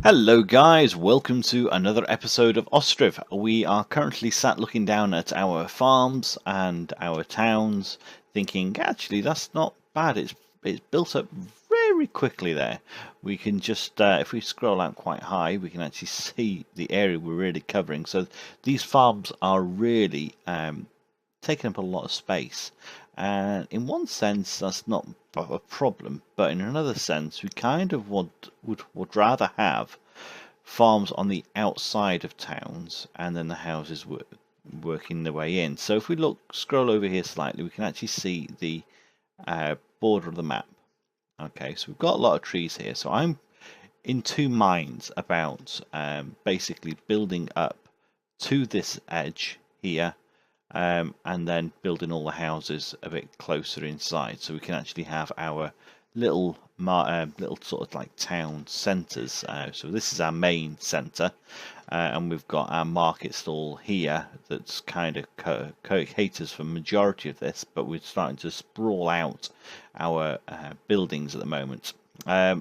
Hello guys, welcome to another episode of Ostriv. We are currently sat looking down at our farms and our towns, thinking actually that's not bad. It's built up very quickly there. We can just if we scroll out quite high, we can actually see the area we're really covering. So these farms are really taking up a lot of space. And in one sense, that's not a problem, but in another sense, we kind of would rather have farms on the outside of towns and then the houses working their way in. So if we scroll over here slightly, we can actually see the border of the map. Okay, so we've got a lot of trees here. So I'm in two minds about basically building up to this edge here and then building all the houses a bit closer inside, so we can actually have our little sort of like town centres. So this is our main centre, and we've got our market stall here that's kind of caters for majority of this, but we're starting to sprawl out our buildings at the moment.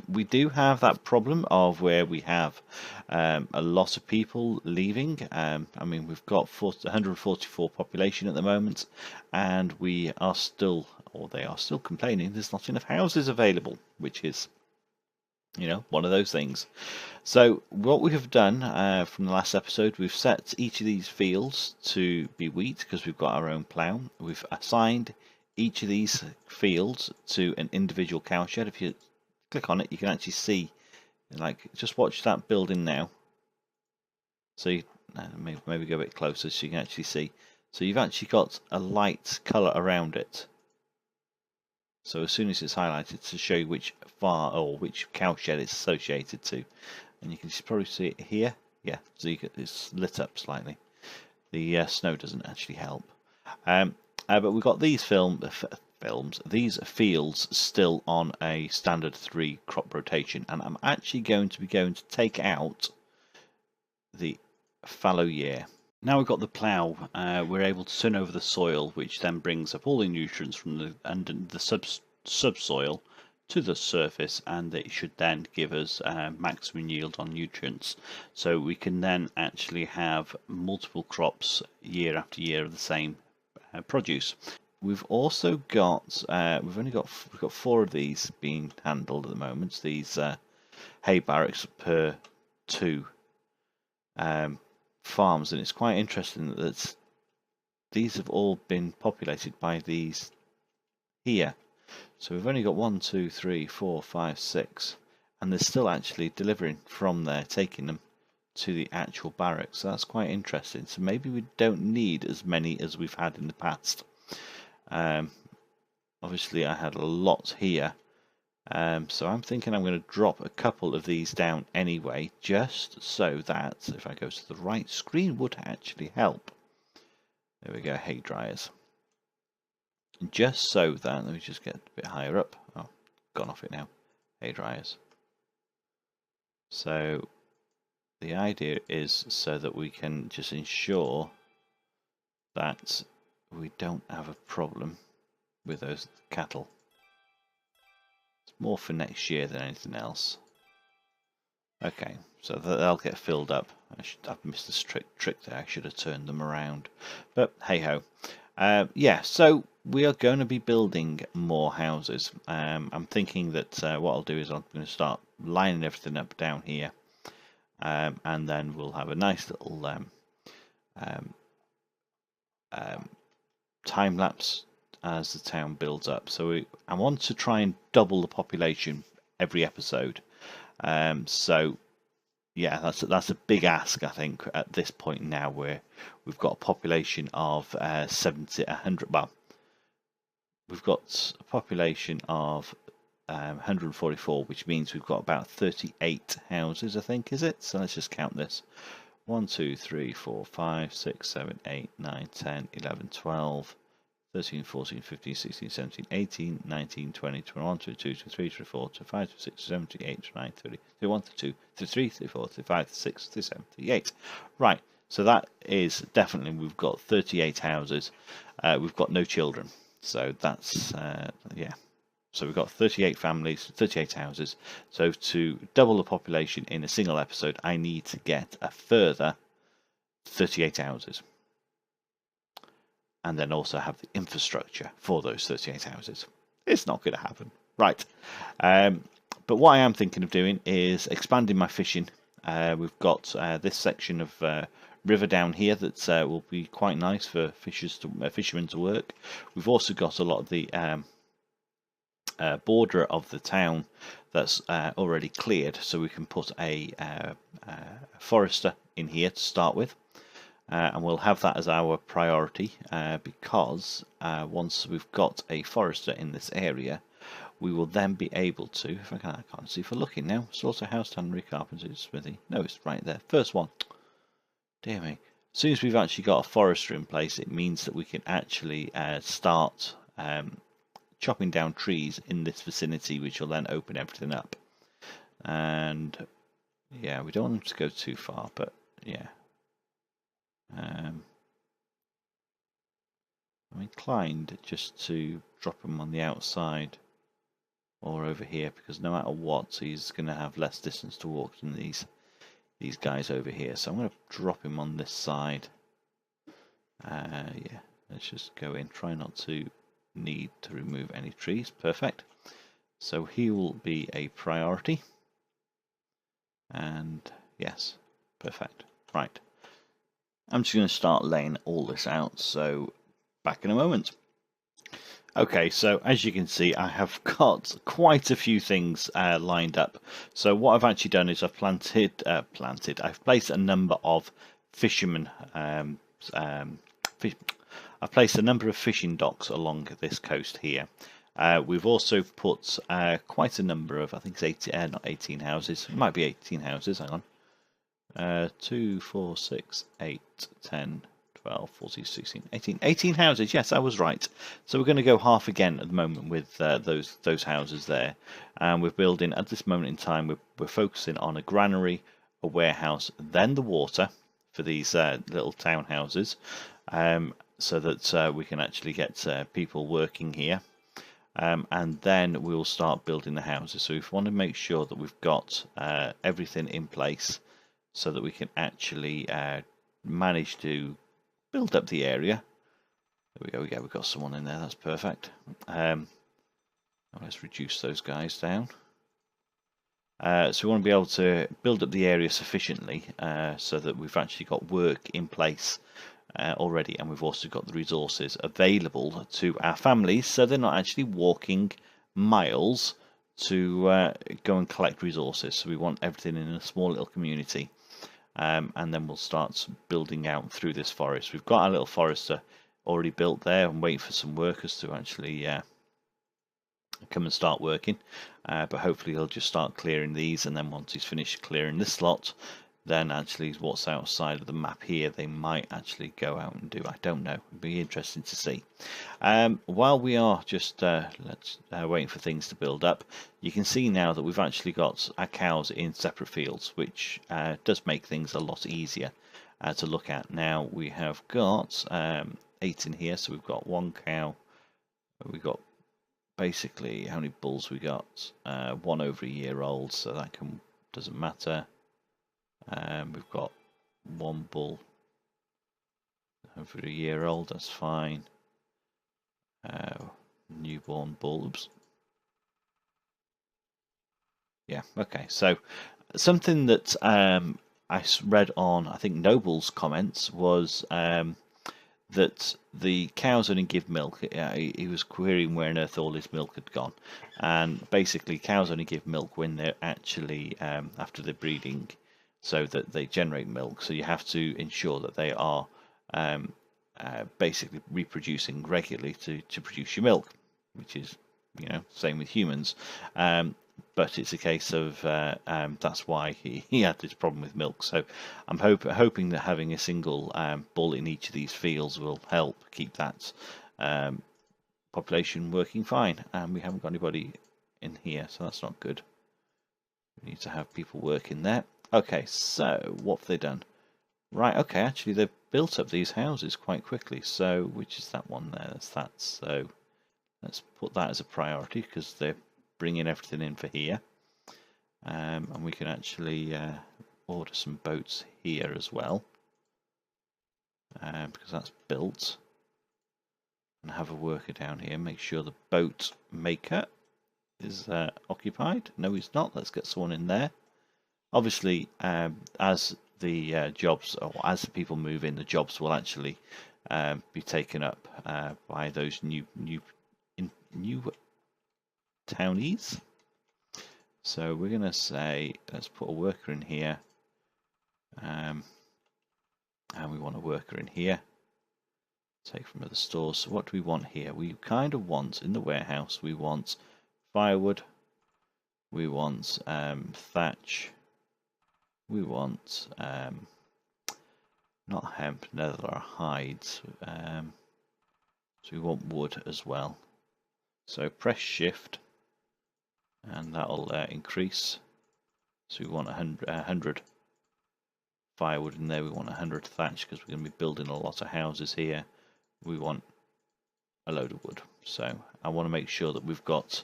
We do have that problem of where we have a lot of people leaving. I mean, we've got 144 population at the moment, and we are still, or they are still complaining there's not enough houses available, which is, one of those things. So what we have done from the last episode, we've set each of these fields to be wheat because we've got our own plough. We've assigned each of these fields to an individual cowshed. If you click on it, you can actually see, like, just watch that building now. So you, maybe go a bit closer so you can actually see. So you've actually got a light colour around it. So as soon as it's highlighted, to show you which farm or which cowshed it's associated to, and you can probably see it here. Yeah, so it's lit up slightly. The snow doesn't actually help. But we've got these these fields still on a standard 3 crop rotation, and I'm actually going to take out the fallow year. Now we've got the plough, we're able to turn over the soil, which then brings up all the nutrients from the subsoil to the surface, and it should then give us maximum yield on nutrients. So we can then actually have multiple crops year after year of the same produce. We've also got we've got 4 of these being handled at the moment. These hay barracks per 2 farms, and it's quite interesting that these have all been populated by these here. So we've only got 1, 2, 3, 4, 5, 6, and they're still actually delivering from there, taking them to the actual barracks. So that's quite interesting. So maybe we don't need as many as we've had in the past. Obviously I had a lot here, so I'm thinking I'm going to drop a couple of these down anyway, just so that if I go to the right, screen would actually help. There we go, hay dryers. Just so that, let me just get a bit higher up. Oh, gone off it now. Hay dryers. So the idea is so that we can just ensure that we don't have a problem with those cattle. It's more for next year than anything else. Okay, so they'll get filled up. I've missed this trick there. I should have turned them around, but hey ho. Yeah, so we are going to be building more houses. I'm thinking that what I'll do is I'm going to start lining everything up down here, and then we'll have a nice little time lapse as the town builds up. So I want to try and double the population every episode. So yeah, that's a big ask, I think, at this point now, where we've got a population of 100. Well, we've got a population of 144, which means we've got about 38 houses, I think, is it? So let's just count this. 1, 2, 3, 4, 5, 6, 7, 8, 9, 10, 11, 12, 13, 14, 15, 16, 17, 18, 19, 20, 21, 22, 23, 24, 25, 26, 27, 28, 29, 30, 31, 32, 33, 34, 35, 36, 37, 38. Right, so that is definitely, we've got 38 houses. We've got no children. So that's, yeah. So we've got 38 families, 38 houses. So to double the population in a single episode, I need to get a further 38 houses. And then also have the infrastructure for those 38 houses. It's not going to happen. Right. But what I am thinking of doing is expanding my fishing. We've got this section of river down here that will be quite nice for fishermen to work. We've also got a lot of the border of the town that's already cleared, so we can put a forester in here to start with. And we'll have that as our priority because once we've got a forester in this area, we will then be able to, if I can't see for looking now, slaughterhouse, tannery, carpentry, smithy. No, it's right there. First one. Dear me. As soon as we've actually got a forester in place, it means that we can actually start chopping down trees in this vicinity, which will then open everything up. And yeah, we don't want them to go too far, but yeah. I'm inclined just to drop him on the outside or over here, because no matter what, he's going to have less distance to walk than these guys over here. So I'm going to drop him on this side. Yeah, let's just go in. Try not to need to remove any trees. Perfect. So he will be a priority. And yes, perfect. Right. I'm just going to start laying all this out, so back in a moment. Okay, so as you can see, I have got quite a few things lined up. So what I've actually done is I've I've placed a number of fishermen, I've placed a number of fishing docks along this coast here. We've also put quite a number of, I think it's 18, not 18 houses, it might be 18 houses, hang on. 2, 4, 6, 8, 10, 12, 14, 16, 18 houses. Yes, I was right. So we're going to go half again at the moment with those houses there. And we're building, at this moment in time, we're focusing on a granary, a warehouse, then the water for these little townhouses, so that we can actually get people working here. And then we'll start building the houses. So we want to make sure that we've got everything in place, so that we can actually manage to build up the area. There we go, we've got someone in there, that's perfect. Let's reduce those guys down. So we want to be able to build up the area sufficiently so that we've actually got work in place already, and we've also got the resources available to our families, so they're not actually walking miles to go and collect resources. So we want everything in a small little community. And then we'll start building out through this forest. We've got our little forester already built there and waiting for some workers to actually come and start working. But hopefully he'll just start clearing these, and then once he's finished clearing this lot, then actually what's outside of the map here they might actually go out and do. I don't know. It'd be interesting to see. While we are just waiting for things to build up, you can see now that we've actually got our cows in separate fields, which does make things a lot easier to look at. Now we have got 8 in here, so we've got 1 cow. We've got basically, how many bulls we got? 1 over a year old, so that doesn't matter. We've got 1 bull over a year old, that's fine. Newborn bulbs. Yeah, okay. So something that I read on, I think, Noble's comments was that the cows only give milk. He was querying where on earth all his milk had gone. And basically, cows only give milk when they're actually, after they're breeding, so that they generate milk. So you have to ensure that they are basically reproducing regularly to produce your milk, which is, same with humans. But it's a case of that's why he had this problem with milk. So I'm hoping that having a single bull in each of these fields will help keep that population working fine. And we haven't got anybody in here, so that's not good. We need to have people working there. Okay, so what have they done? Right, okay, actually they've built up these houses quite quickly. So which is that one there? That's that. So Let's put that as a priority because they're bringing everything in for here. And we can actually order some boats here as well, because that's built. And have a worker down here. Make sure the boat maker is occupied. No, he's not. Let's get someone in there. Obviously, as the jobs, or as the people move in, the jobs will actually be taken up by those new townies. So we're going to say, let's put a worker in here, and we want a worker in here. Take from other stores. So what do we want here? We kind of want, in the warehouse, we want firewood, we want thatch, we want not hemp, leather or hides, so we want wood as well. So press shift and that'll increase. So we want 100 firewood in there, we want 100 thatch because we're going to be building a lot of houses here. We want a load of wood. So I want to make sure that we've got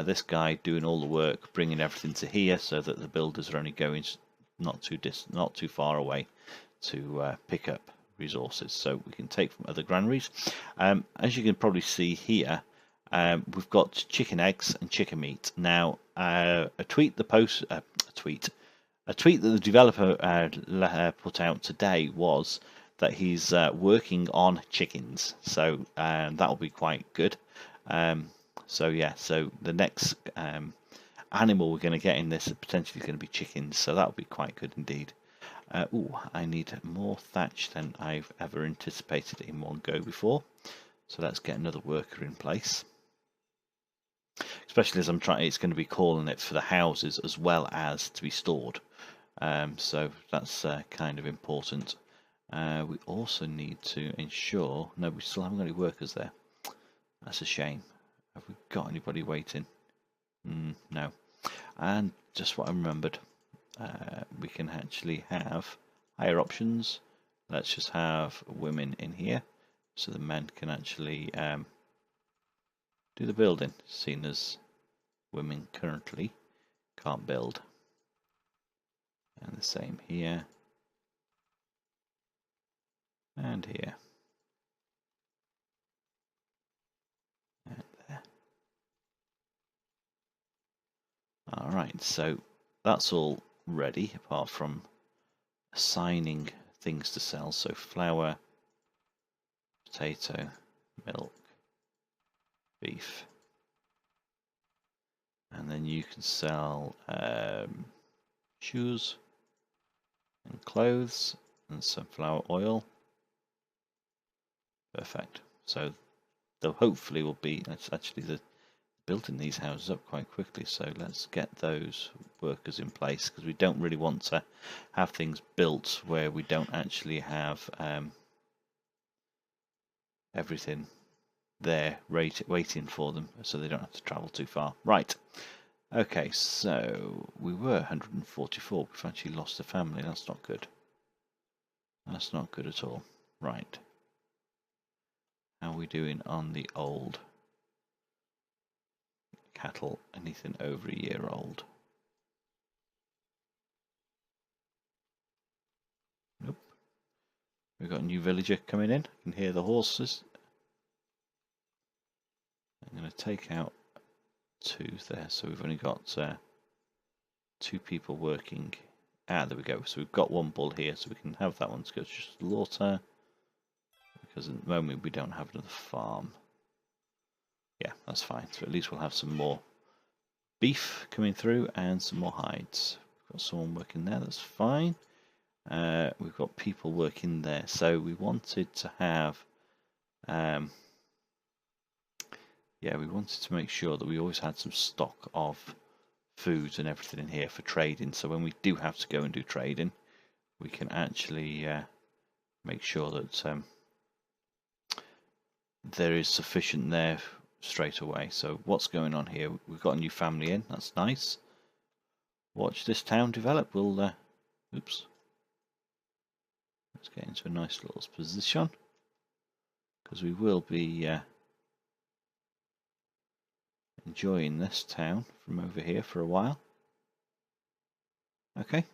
this guy doing all the work, bringing everything to here, so that the builders are only going not too far away to pick up resources. So we can take from other granaries. As you can probably see here, we've got chicken eggs and chicken meat. Now, a tweet that the developer put out today was that he's working on chickens, so that'll be quite good. So yeah, so the next animal we're going to get in this is potentially going to be chickens, so that'll be quite good indeed. I need more thatch than I've ever anticipated in one go before, so let's get another worker in place. Especially as it's going to be calling it for the houses as well as to be stored. So that's kind of important. We also need to ensure, no, we still haven't got any workers there. That's a shame. Have we got anybody waiting? No. And just what I remembered, we can actually have higher options. Let's just have women in here so the men can actually do the building, seeing as women currently can't build. And the same here and here and there. Alright, so that's all ready apart from assigning things to sell. So flour, potato, milk, beef, and then you can sell shoes and clothes and sunflower oil. Perfect. So there hopefully will be, it's actually building these houses up quite quickly, so let's get those workers in place, because we don't really want to have things built where we don't actually have everything there waiting for them, so they don't have to travel too far. Right, okay, so we were 144, we've actually lost a family. That's not good. That's not good at all. Right, how are we doing on the old cattle? Anything over a year old? Nope. We've got a new villager coming in. I can hear the horses. I'm going to take out 2 there, so we've only got 2 people working. There we go. So we've got 1 bull here, so we can have that one to go to slaughter, because at the moment we don't have another farm. Yeah, that's fine. So at least we'll have some more beef coming through and some more hides. We've got someone working there, that's fine. We've got people working there, so we wanted to have we wanted to make sure that we always had some stock of foods and everything in here for trading, so when we do have to go and do trading, we can actually make sure that there is sufficient there straight away. So what's going on here? We've got a new family in, that's nice. Watch this town develop. We'll oops, let's get into a nice little position, because we will be enjoying this town from over here for a while. Okay.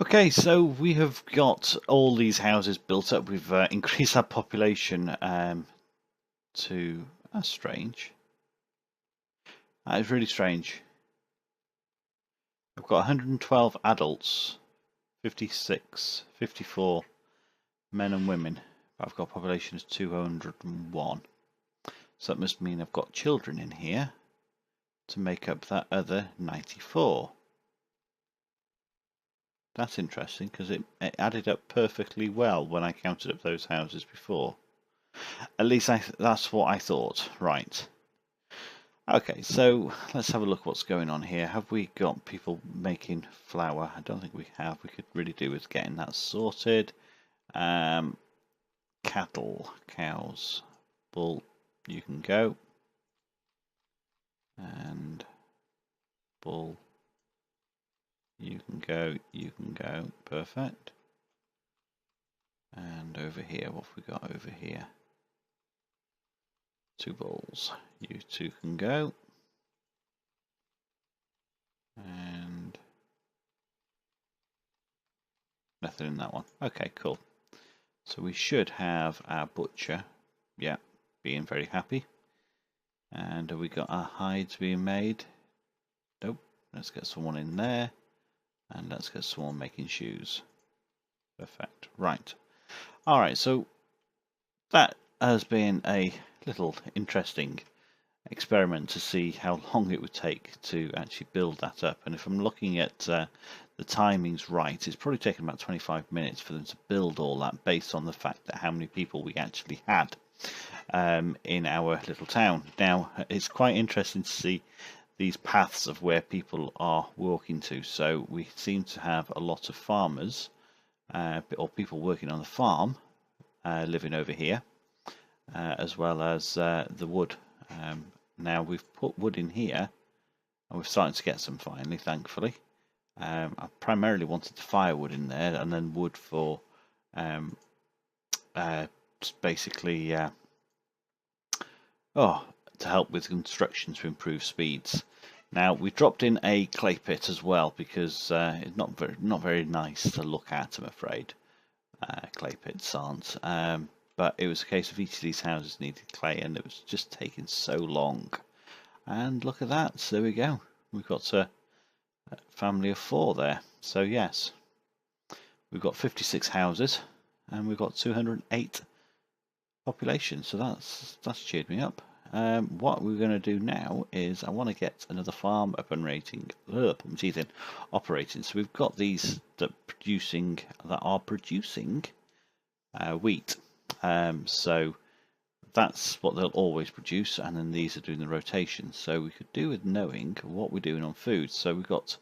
Okay, so we have got all these houses built up. We've increased our population to... That's strange. That is really strange. I've got 112 adults, 56, 54 men and women, but I've got a population of 201. So that must mean I've got children in here to make up that other 94. That's interesting because it added up perfectly well when I counted up those houses before. At least that's what I thought. Right. Okay, so let's have a look what's going on here. Have we got people making flour? I don't think we have. We could really do with getting that sorted. Cattle, cows, bull, you can go. And bull, you can go, perfect. And over here, what have we got over here? 2 bulls, you 2 can go. And nothing in that one. Okay, cool. So we should have our butcher, yeah, being very happy. And have we got our hides being made? Nope. Let's get someone in there. And let's get someone making shoes. Perfect. Right. Alright, so that has been a little interesting experiment to see how long it would take to actually build that up. And if I'm looking at the timings right, it's probably taken about 25 minutes for them to build all that, based on the fact that how many people we actually had in our little town. Now, it's quite interesting to see these paths of where people are walking to. So we seem to have a lot of farmers or people working on the farm living over here, as well as the wood. Now we've put wood in here, and we're starting to get some finally, thankfully. I primarily wanted the firewood in there, and then wood for basically to help with construction to improve speeds. Now we dropped in a clay pit as well, because it's not very nice to look at, I'm afraid. Clay pits aren't. But it was a case of each of these houses needed clay, and it was just taking so long. And look at that, so there we go. We've got a family of 4 there. So yes, we've got 56 houses, and we've got 208 population. So that's cheered me up. What we're going to do now is I want to get another farm up and operating. So we've got these that are producing wheat. So that's what they'll always produce, and then these are doing the rotation. So we could do with knowing what we're doing on food. So we've got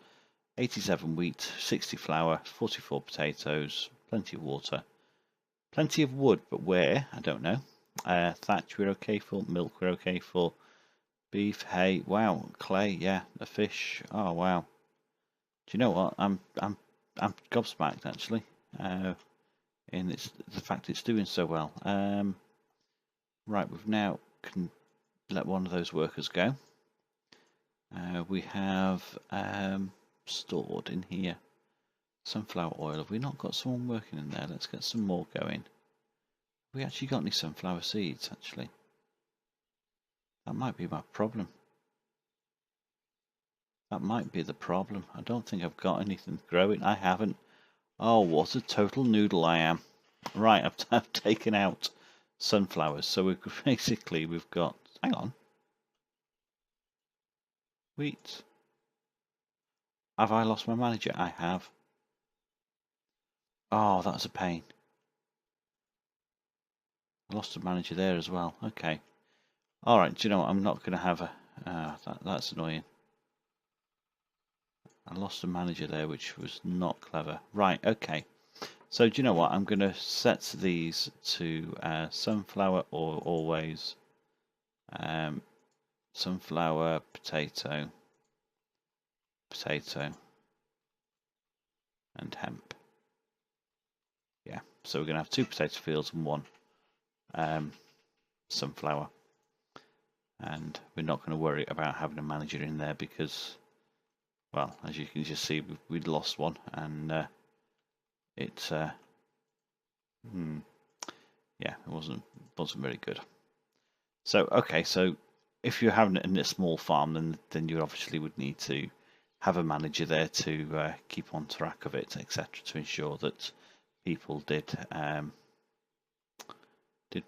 87 wheat, 60 flour, 44 potatoes, plenty of water, plenty of wood, but where? I don't know. Thatch we're okay for, milk we're okay for, beef, hay, wow, clay, yeah, the fish, oh wow. Do you know what? I'm gobsmacked actually. And it's the fact it's doing so well. Right, we've now can let one of those workers go. We have stored in here sunflower oil. Have we not got someone working in there? Let's get some more going. Have we actually got any sunflower seeds, actually? That might be my problem. That might be the problem. I don't think I've got anything growing. I haven't. Oh, what a total noodle I am. Right, I've taken out sunflowers. So we've got, hang on. Wheat. Have I lost my manager? I have. Oh, that's a pain. I lost a manager there as well. Okay. Alright, do you know what? I'm not going to have a... that's annoying. I lost a manager there, which was not clever. Right, okay. So do you know what? I'm going to set these to sunflower or always. Sunflower, potato, and hemp. Yeah, so we're going to have 2 potato fields and 1 sunflower. And we're not going to worry about having a manager in there because, well, as you can just see, we'd lost one, and yeah, it wasn't very good. So okay, so if you're having it in a small farm, then you obviously would need to have a manager there to keep on track of it, etc., to ensure that people did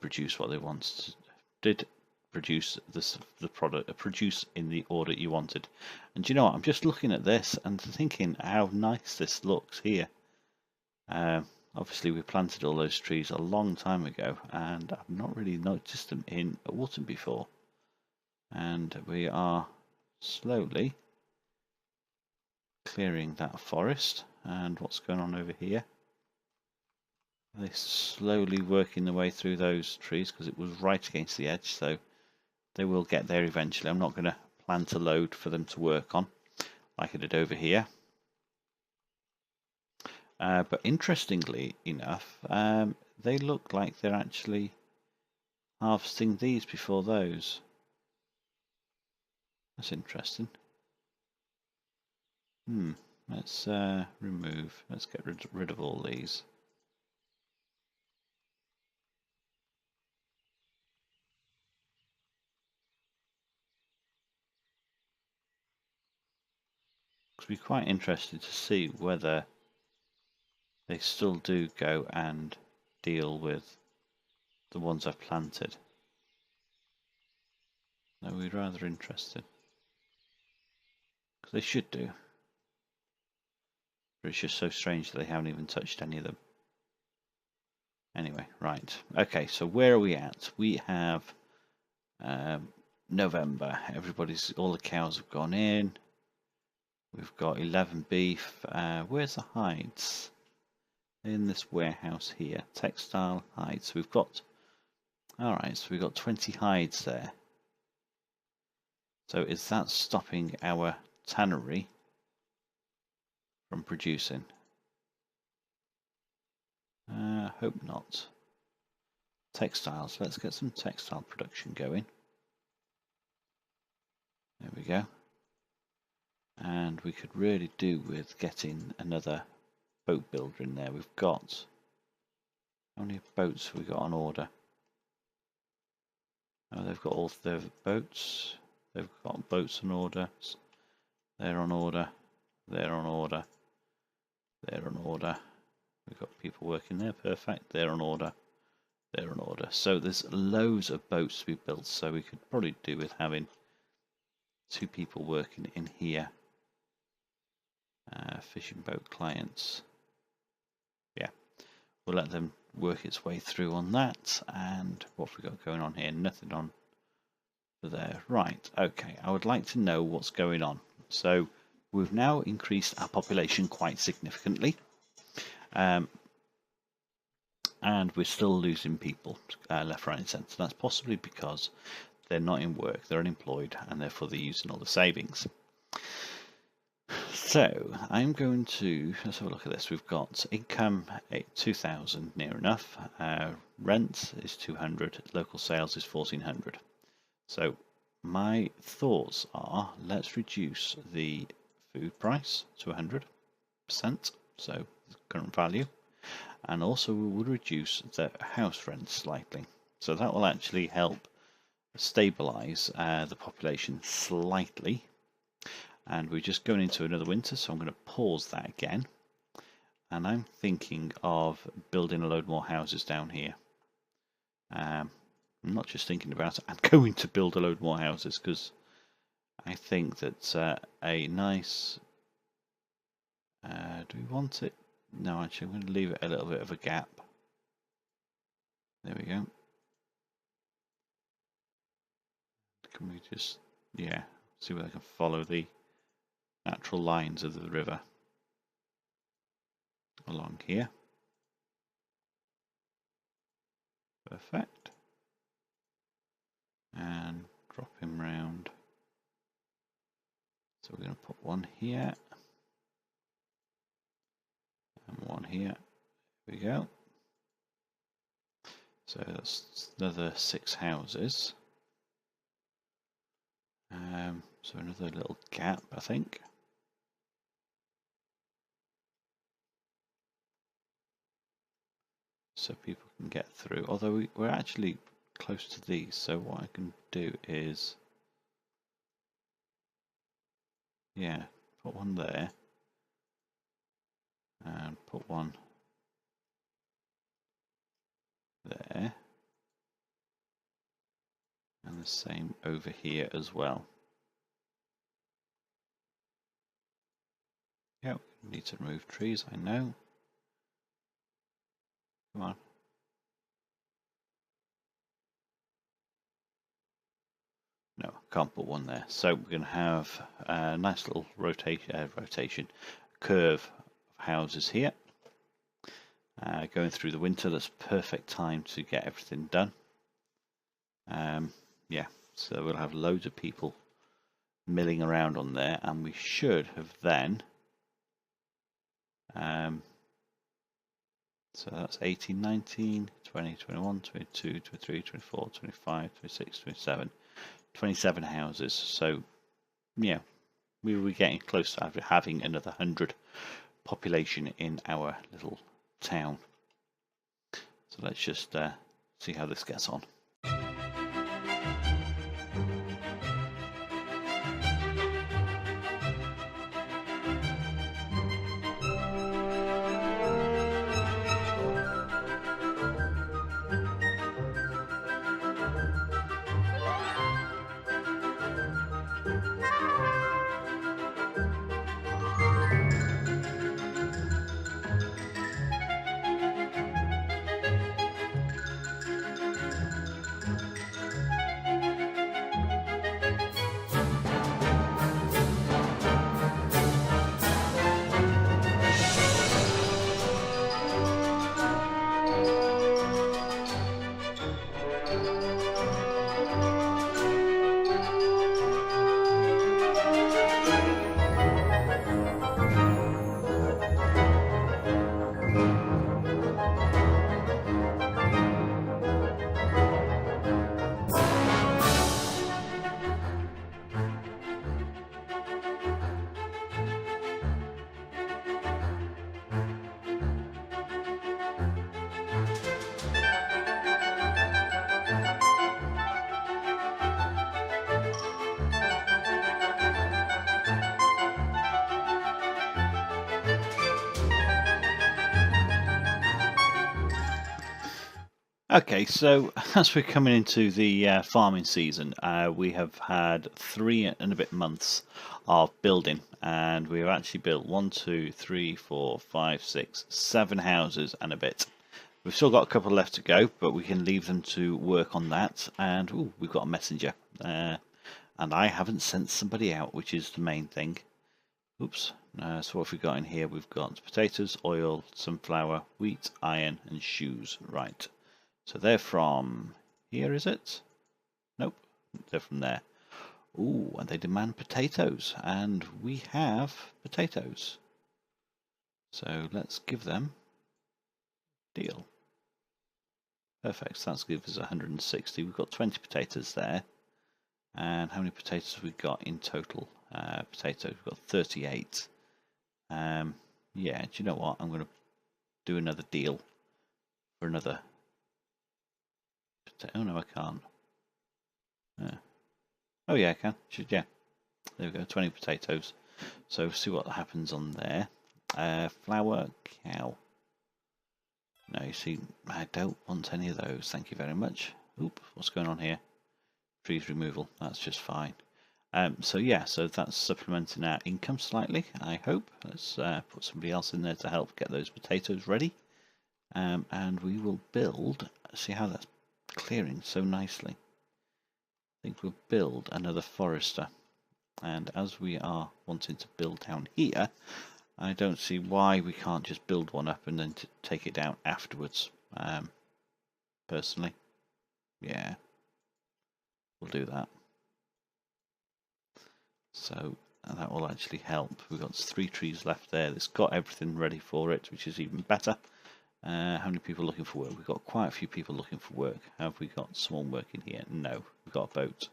produce what they wanted, did produce the product, produce in the order you wanted. And do you know what? I'm just looking at this and thinking how nice this looks here. Obviously, we planted all those trees a long time ago, and I've not really noticed them in autumn before. And we are slowly clearing that forest. And what's going on over here? They're slowly working their way through those trees because it was right against the edge, so they will get there eventually. I'm not going to plant a load for them to work on, like I did over here. But interestingly enough, they look like they're actually harvesting these before those. That's interesting. Let's remove. Let's get rid of all these. I'd be quite interested to see whether they still do go and deal with the ones I've planted. No, we're rather interested. Because they should do. But it's just so strange that they haven't even touched any of them. Anyway, right. Okay, so where are we at? We have November. All the cows have gone in. We've got 11 beef. Where's the hides? In this warehouse here. Textile hides. We've got, alright, so we've got 20 hides there. So is that stopping our tannery from producing? Hope not. Textiles. Let's get some textile production going. There we go. And we could really do with getting another boat builder in there. We've got, how many boats have we got on order? Oh, they've got all their boats. They've got boats on order. They're on order. They're on order. They're on order. We've got people working there. Perfect. They're on order. They're on order. So there's loads of boats to be built. So we could probably do with having 2 people working in here. Fishing boat clients. Yeah, we'll let them work its way through on that. And what have we got going on here? Nothing on there. Right, okay, I would like to know what's going on. So we've now increased our population quite significantly. And we're still losing people left, right and centre. That's possibly because they're not in work, they're unemployed, and therefore they're using all the savings. So I'm going to, let's have a look at this. We've got income 2,000 near enough. Rent is 200. Local sales is 1,400. So my thoughts are, let's reduce the food price to 100%. So the current value, and also we will reduce the house rent slightly. So that will actually help stabilize the population slightly. And we're just going into another winter, so I'm going to pause that again. And I'm thinking of building a load more houses down here. I'm not just thinking about it, I'm going to build a load more houses because I think that a nice... do we want it? No, actually I'm going to leave it a little bit of a gap. There we go. Can we just, yeah, see whether I can follow the natural lines of the river along here. Perfect. And drop him round. So we're going to put one here and one here. There we go. So that's another 6 houses. So another little gap, I think. So people can get through. Although we're actually close to these, so what I can do is, yeah, put one there and put one there, and the same over here as well. Yep, need to remove trees, I know. Come on. No, can't put one there. So we're going to have a nice little rotation curve of houses here. Going through the winter, that's perfect time to get everything done. Yeah, so we'll have loads of people milling around on there, and we should have then so that's 18, 19, 20, 21, 22, 23, 24, 25, 26, 27, 27 houses. So yeah, we were getting close to having another 100 population in our little town. So let's just see how this gets on. Okay, so as we're coming into the farming season, we have had 3 and a bit months of building, and we have actually built 1, 2, 3, 4, 5, 6, 7 houses and a bit. We've still got a couple left to go, but we can leave them to work on that. And ooh, we've got a messenger, and I haven't sent somebody out, which is the main thing. Oops. So what have we got in here? We've got potatoes, oil, sunflower, wheat, iron, and shoes. Right. So they're from here, is it? Nope, they're from there. Ooh, and they demand potatoes, and we have potatoes. So let's give them deal. Perfect, so that's gives us 160. We've got 20 potatoes there. And how many potatoes have we got in total? Potatoes, we've got 38. Yeah, do you know what? I'm going to do another deal for another. Oh no, I can't. Oh yeah, I can. Yeah, there we go. 20 potatoes. So see what happens on there. Flour, cow. No, you see, I don't want any of those. Thank you very much. Oop, what's going on here? Trees removal. That's just fine. So yeah, so that's supplementing our income slightly, I hope. Let's put somebody else in there to help get those potatoes ready. And we will build, see how that's clearing so nicely. I think we'll build another forester. And as we are wanting to build down here, I don't see why we can't just build one up and then take it down afterwards. Personally, yeah, we'll do that. So that will actually help. We've got 3 trees left there. It's got everything ready for it, which is even better. How many people looking for work? We've got quite a few people looking for work. Have we got someone working here? No. We've got a boat.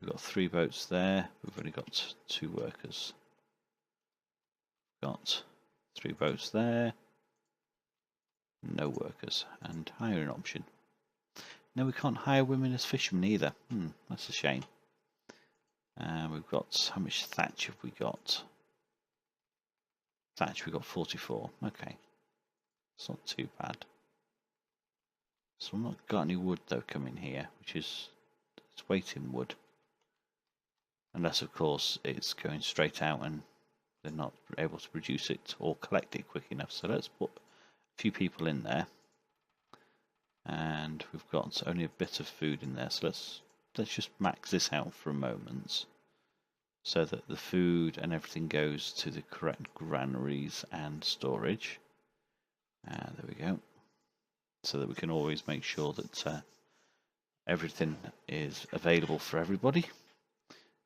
We've got 3 boats there. We've only got 2 workers. Got 3 boats there. No workers. And hiring option. No, we can't hire women as fishermen either. That's a shame. We've got, how much thatch have we got? Thatch, we've got 44. Okay. It's not too bad. So I've not got any wood though coming here, which is, it's waiting wood. Unless of course it's going straight out and they're not able to produce it or collect it quick enough. So let's put a few people in there. And we've got only a bit of food in there. So let's just max this out for a moment. So that the food and everything goes to the correct granaries and storage. There we go. So that we can always make sure that everything is available for everybody.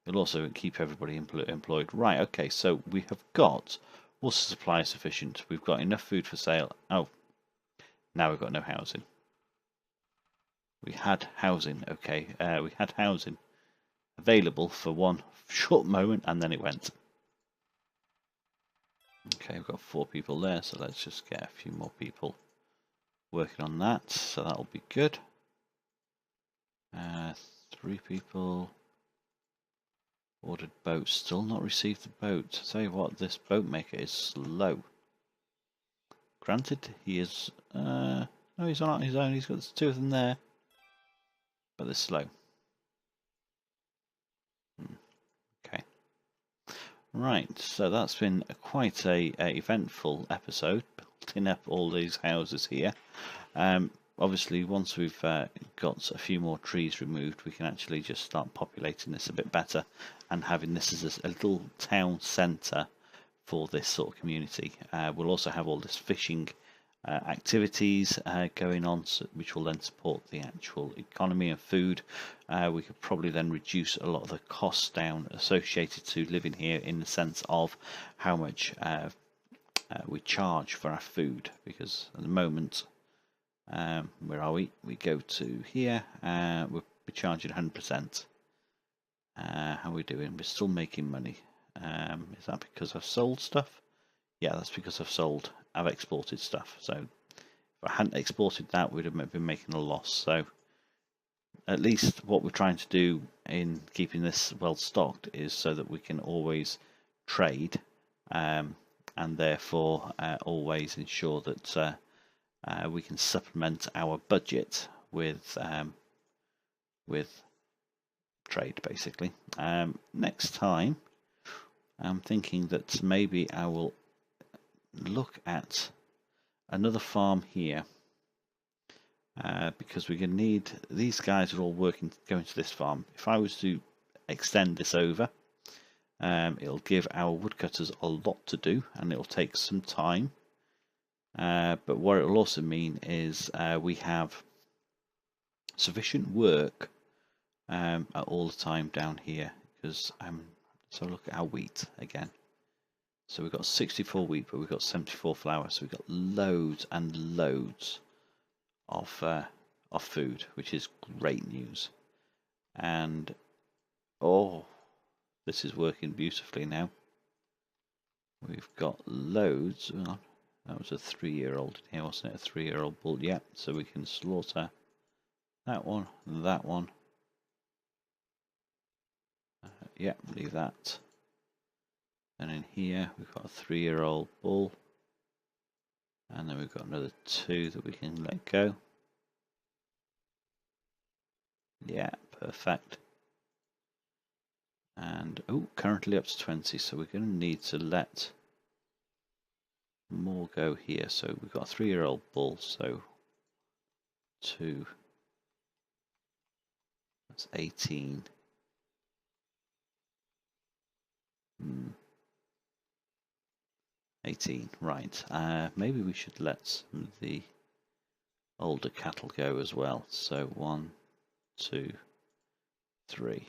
It'll also keep everybody employed. Right, okay, so we have got water supply sufficient. We've got enough food for sale. Oh, now we've got no housing. We had housing, okay. We had housing available for one short moment and then it went. Okay, we've got 4 people there, so let's just get a few more people working on that. So that'll be good. 3 people. Ordered boat, still not received the boat. I tell you what, this boat maker is slow. Granted, he is. No, he's on his own. He's got 2 of them there, but they're slow. Okay. Right, so that's been quite a eventful episode, building up all these houses here. Obviously, once we've got a few more trees removed, we can actually just start populating this a bit better and having this as a little town centre for this sort of community. We'll also have all this fishing activities going on, which will then support the actual economy and food. We could probably then reduce a lot of the costs down associated to living here, in the sense of how much we charge for our food, because at the moment, where are we? We go to here, we're charging 100%. How are we doing? We're still making money. Is that because I've sold stuff? Yeah, that's because I've exported stuff. So if I hadn't exported that, we'd have been making a loss. So at least what we're trying to do in keeping this well stocked is so that we can always trade, and therefore always ensure that we can supplement our budget with trade, basically. Next time, I'm thinking that maybe I will look at another farm here, because we're going to need, these guys are all going to this farm. If I was to extend this over, it'll give our woodcutters a lot to do, and it'll take some time. But what it will also mean is we have sufficient work at all the time down here, because so look at our wheat again. So we've got 64 wheat, but we've got 74 flour, so we've got loads and loads of food, which is great news. And oh, this is working beautifully now. We've got loads. Oh, that was a 3-year-old in here, wasn't it? A 3-year-old bull. Yeah, so we can slaughter that one, that one. Yeah, leave that. And in here we've got a 3-year-old bull, and then we've got another 2 that we can let go. Yeah, perfect. And oh, currently up to 20, so we're going to need to let more go here. So we've got a 3-year-old bull, so 2, that's 18. 18, right. Maybe we should let some of the older cattle go as well. So 1, 2, 3.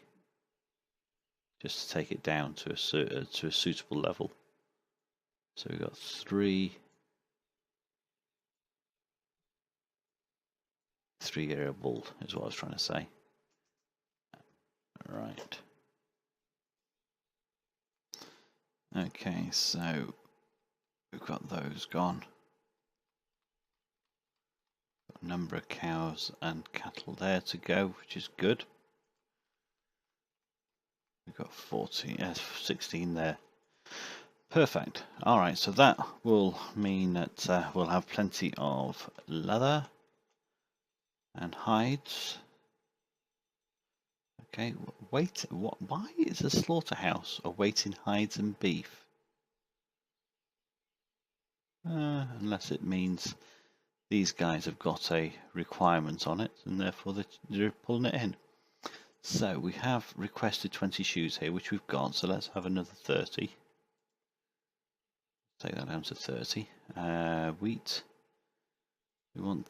Just to take it down to a suitable level. So we've got 3 3-year-old bull is what I was trying to say. Right. Okay, so we've got those gone. Got a number of cows and cattle there to go, which is good. We've got 16 there. Perfect. Alright, so that will mean that we'll have plenty of leather and hides. Okay, wait, why is a slaughterhouse awaiting hides and beef? Unless it means these guys have got a requirement on it, and therefore they're pulling it in. So we have requested 20 shoes here, which we've got, so let's have another 30. Take that down to 30. Wheat. We want,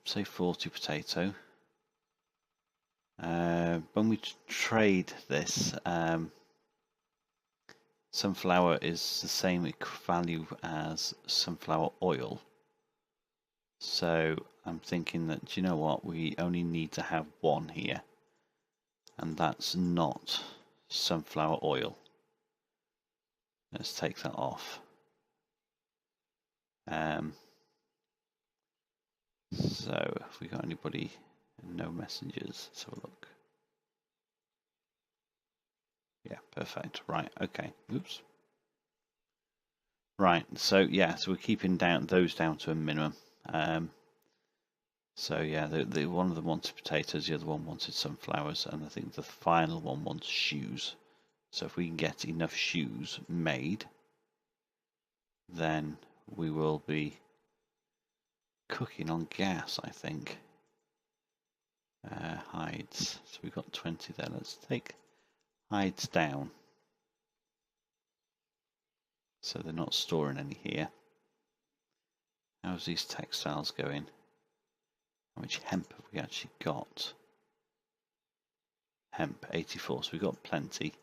say, 40 potato. When we trade this, sunflower is the same value as sunflower oil. So I'm thinking that, do you know what, we only need to have one here, and that's not sunflower oil. Let's take that off. So have we got anybody? No messengers. Let's have a look. Yeah, perfect. Right, okay. Oops. Right, so yeah, so we're keeping those down to a minimum. So yeah, the one of them wanted potatoes, the other one wanted sunflowers, and I think the final one wants shoes. So if we can get enough shoes made, then we will be cooking on gas, I think. Hides. So we've got 20 there. Let's take hides down. So they're not storing any here. How's these textiles going? How much hemp have we actually got? Hemp, 84, so we've got plenty.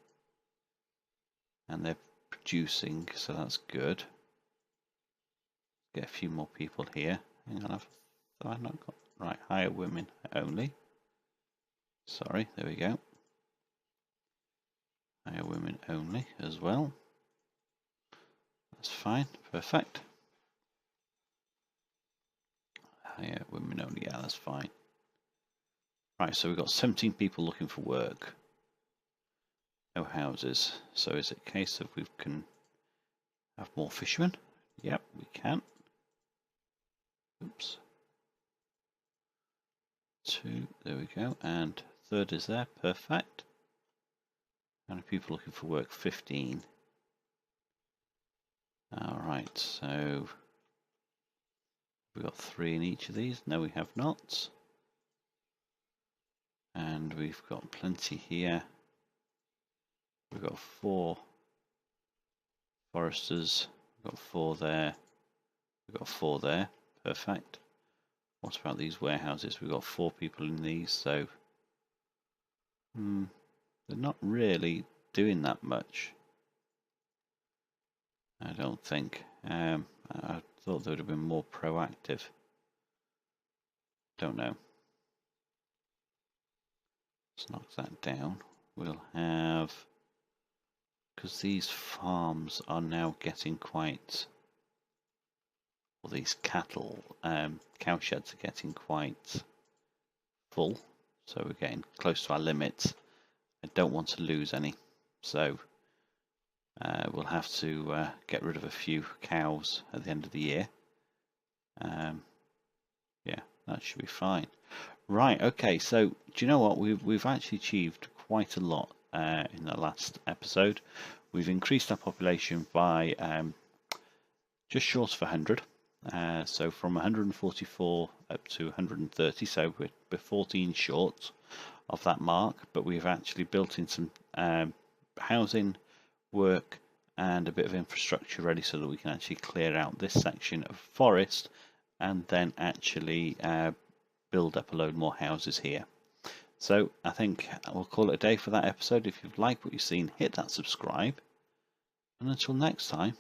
And they're producing, so that's good. Get a few more people here. Hang on, I've not got, right, hire women only. Sorry, there we go. Hire women only as well. That's fine, perfect. Hire women only, yeah, that's fine. Right, so we've got 17 people looking for work. No houses. So is it a case of we can have more fishermen? Yep, we can. Oops. 2, there we go. And 3rd is there, perfect. How many people looking for work? 15. Alright, so we've got 3 in each of these. No, we have not. And we've got plenty here. We've got 4 foresters. We've got 4 there. We've got 4 there. Perfect. What about these warehouses? We've got 4 people in these, so they're not really doing that much. I don't think. I thought they would have been more proactive. Don't know. Let's knock that down. We'll have, because these farms are now getting quite, well, these cattle, cow sheds are getting quite full, so we're getting close to our limit. I don't want to lose any, so we'll have to get rid of a few cows at the end of the year. Yeah, that should be fine. Right, okay, so do you know what? We've actually achieved quite a lot in the last episode. We've increased our population by just short of 100. So from 144 up to 130, so we're 14 short of that mark, but we've actually built in some housing, work, and a bit of infrastructure ready so that we can actually clear out this section of forest and then actually build up a load more houses here. So I think we'll call it a day for that episode. If you've liked what you've seen, hit that subscribe, and until next time,